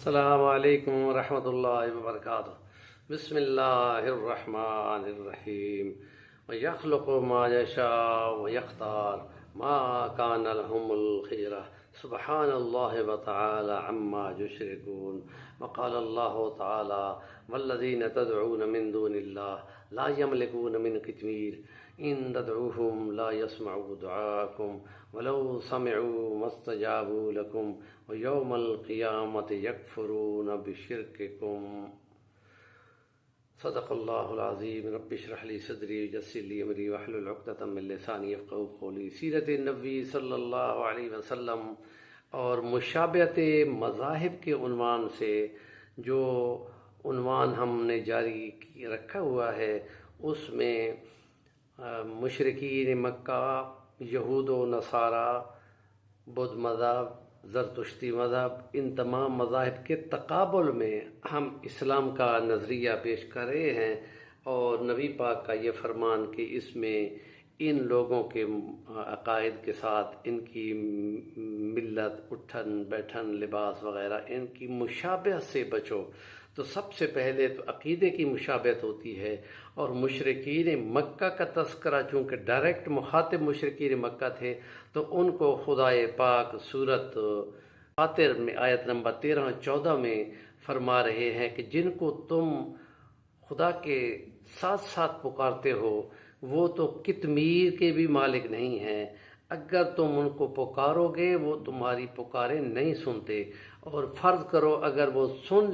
السلام علیکم ورحمۃ اللہ وبرکاتہ۔ بسم اللہ الرحمن الرحیم۔ وَيَخْلُقُ مَا يَشَاءُ وَيَخْتَارُ مَا كَانَ لَهُمُ الْخِيَرَةُ سبحان اللہ وتعالی عما یشرکون۔ وقال اللہ تعالی والذین تدعون من دون اللہ لا یملکون من قطمیر ان تدعوهم لا يسمعوا دعاءكم ولو سمعوا ما استجابوا لكم ويوم القيامة يكفرون بشرككم۔ صدق اللہ العظیم۔ رب اشرح لی صدری ویسر لی امری واحلل عقدۃ من لسانی یفقہوا قولی۔ سیرت نبی صلی اللہ علیہ وسلم اور مشابہت مذاہب کے عنوان سے جو عنوان ہم نے جاری رکھا ہوا ہے، اس میں مشرکین مکہ، یہود و نصارہ، بدھ مذہب، زرتشتی مذہب، ان تمام مذاہب کے تقابل میں ہم اسلام کا نظریہ پیش کر رہے ہیں، اور نبی پاک کا یہ فرمان کہ اس میں ان لوگوں کے عقائد کے ساتھ ان کی ملت، اٹھن بیٹھن، لباس وغیرہ، ان کی مشابہت سے بچو۔ تو سب سے پہلے تو عقیدے کی مشابہت ہوتی ہے، اور مشرکین مکہ کا تذکرہ چونکہ ڈائریکٹ مخاطب مشرکین مکہ تھے، تو ان کو خدائے پاک سورت فاطر میں آیت نمبر 13-14 میں فرما رہے ہیں کہ جن کو تم خدا کے ساتھ ساتھ پکارتے ہو وہ تو قطمیر کے بھی مالک نہیں ہیں، اگر تم ان کو پکارو گے وہ تمہاری پکاریں نہیں سنتے، اور فرض کرو اگر وہ سن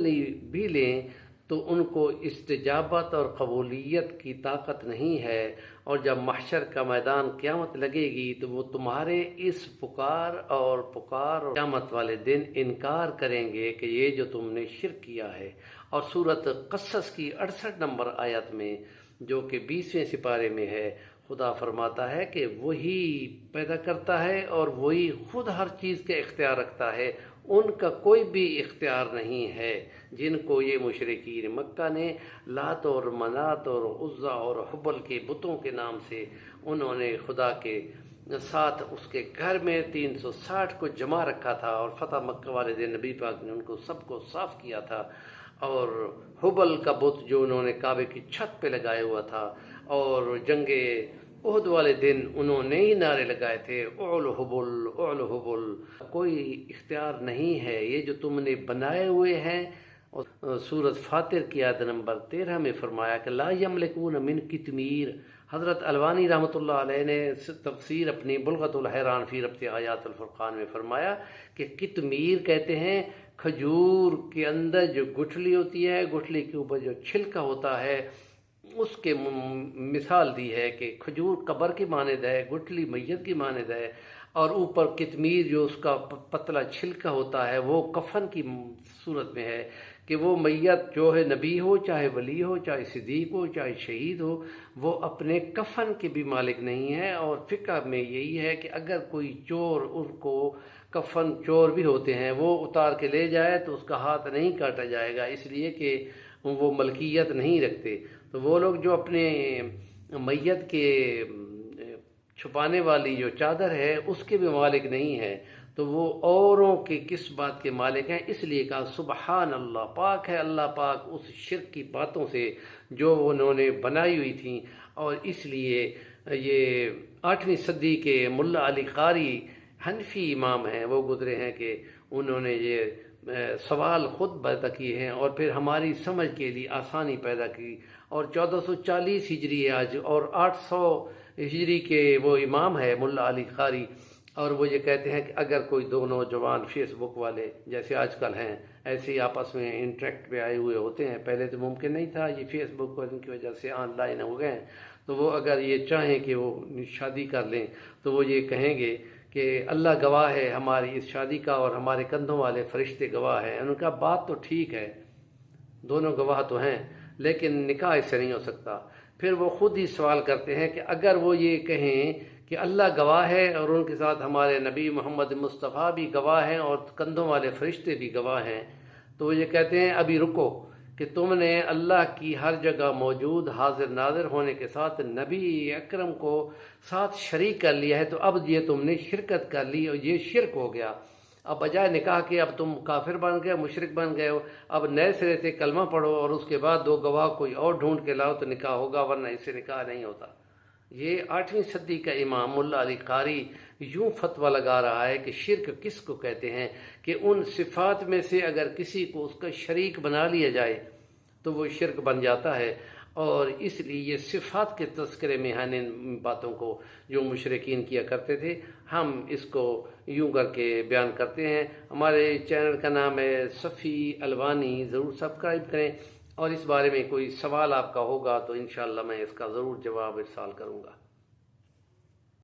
بھی لیں تو ان کو استجابت اور قبولیت کی طاقت نہیں ہے، اور جب محشر کا میدان قیامت لگے گی تو وہ تمہارے اس پکار اور قیامت والے دن انکار کریں گے کہ یہ جو تم نے شرک کیا ہے۔ اور سورت قصص کی 68 نمبر آیت میں، جو کہ 20ویں سپارے میں ہے، خدا فرماتا ہے کہ وہی پیدا کرتا ہے اور وہی خود ہر چیز کا اختیار رکھتا ہے، ان کا کوئی بھی اختیار نہیں ہے۔ جن کو یہ مشرکین مکہ نے لات اور منات اور عزا اور حبل کے بتوں کے نام سے انہوں نے خدا کے ساتھ اس کے گھر میں 360 کو جمع رکھا تھا، اور فتح مکہ والے دن نبی پاک نے ان کو سب کو صاف کیا تھا، اور حبل کا بت جو انہوں نے کعبے کی چھت پہ لگایا ہوا تھا، اور جنگ احد والے دن انہوں نے ہی نعرے لگائے تھے اعل حبل اعل حبل، کوئی اختیار نہیں ہے، یہ جو تم نے بنائے ہوئے ہیں۔ اور سورت فاطر کی آیت نمبر 13 میں فرمایا کہ لا یملکون من قطمیر۔ حضرت البانی رحمۃ اللہ علیہ نے تفسیر اپنی بلغۃ الحیران فی ربط آیات الفرقان میں فرمایا کہ قطمیر کہتے ہیں کھجور کے اندر جو گٹھلی ہوتی ہے، گٹھلی کے اوپر جو چھلکا ہوتا ہے، اس کے مثال دی ہے کہ کھجور قبر کی مانند ہے، گٹھلی میت کی مانند ہے، اور اوپر قطمیر جو اس کا پتلا چھلکا ہوتا ہے وہ کفن کی صورت میں ہے، کہ وہ میت جو ہے نبی ہو، چاہے ولی ہو، چاہے صدیق ہو، چاہے شہید ہو، وہ اپنے کفن کے بھی مالک نہیں ہے۔ اور فقہ میں یہی ہے کہ اگر کوئی چور ان کو کفن چور بھی ہوتے ہیں وہ اتار کے لے جائے تو اس کا ہاتھ نہیں کاٹا جائے گا، اس لیے کہ وہ ملکیت نہیں رکھتے۔ تو وہ لوگ جو اپنے میت کے چھپانے والی جو چادر ہے اس کے بھی مالک نہیں ہے، تو وہ اوروں کے کس بات کے مالک ہیں؟ اس لیے کہا سبحان اللہ، پاک ہے اللہ پاک اس شرک کی باتوں سے جو انہوں نے بنائی ہوئی تھیں۔ اور اس لیے یہ 8ویں صدی کے ملا علی قاری حنفی امام ہیں، وہ گزرے ہیں کہ انہوں نے یہ سوال خود پیدا کیے ہیں، اور پھر ہماری سمجھ کے لیے آسانی پیدا کی، اور 1440 ہجری آج اور 800 ہجری کے وہ امام ہے ملا علی قاری، اور وہ یہ کہتے ہیں کہ اگر کوئی دو نوجوان فیس بک والے جیسے آج کل ہیں ایسے ہی آپس میں انٹریکٹ پہ آئے ہوئے ہوتے ہیں، پہلے تو ممکن نہیں تھا، یہ فیس بک ان کی وجہ سے آن لائن ہو گئے ہیں، تو وہ اگر یہ چاہیں کہ وہ شادی کر لیں تو وہ یہ کہیں گے کہ اللہ گواہ ہے ہماری اس شادی کا، اور ہمارے کندھوں والے فرشتے گواہ ہیں۔ ان کا بات تو ٹھیک ہے، دونوں گواہ تو ہیں، لیکن نکاح اس سے نہیں ہو سکتا۔ پھر وہ خود ہی سوال کرتے ہیں کہ اگر وہ یہ کہیں کہ اللہ گواہ ہے اور ان کے ساتھ ہمارے نبی محمد مصطفیٰ بھی گواہ ہیں اور کندھوں والے فرشتے بھی گواہ ہیں، تو وہ یہ کہتے ہیں ابھی رکو، کہ تم نے اللہ کی ہر جگہ موجود حاضر ناظر ہونے کے ساتھ نبی اکرم کو ساتھ شریک کر لیا ہے، تو اب یہ تم نے شرکت کر لی اور یہ شرک ہو گیا۔ اب بجائے نکاح کے اب تم کافر بن گئے، مشرک بن گئے ہو، اب نئے سرے سے کلمہ پڑھو اور اس کے بعد 2 گواہ کوئی اور ڈھونڈ کے لاؤ تو نکاح ہوگا، ورنہ اس سے نکاح نہیں ہوتا۔ یہ 8ویں صدی کا امام ملا علی قاری یوں فتویٰ لگا رہا ہے کہ شرک کس کو کہتے ہیں کہ ان صفات میں سے اگر کسی کو اس کا شریک بنا لیا جائے تو وہ شرک بن جاتا ہے، اور اس لیے یہ صفات کے تذکرے میں ہیں ان باتوں کو جو مشرکین کیا کرتے تھے، ہم اس کو یوں کر کے بیان کرتے ہیں۔ ہمارے چینل کا نام ہے صفی الوانی، ضرور سبسکرائب کریں، اور اس بارے میں کوئی سوال آپ کا ہوگا تو انشاءاللہ میں اس کا ضرور جواب ارسال کروں گا۔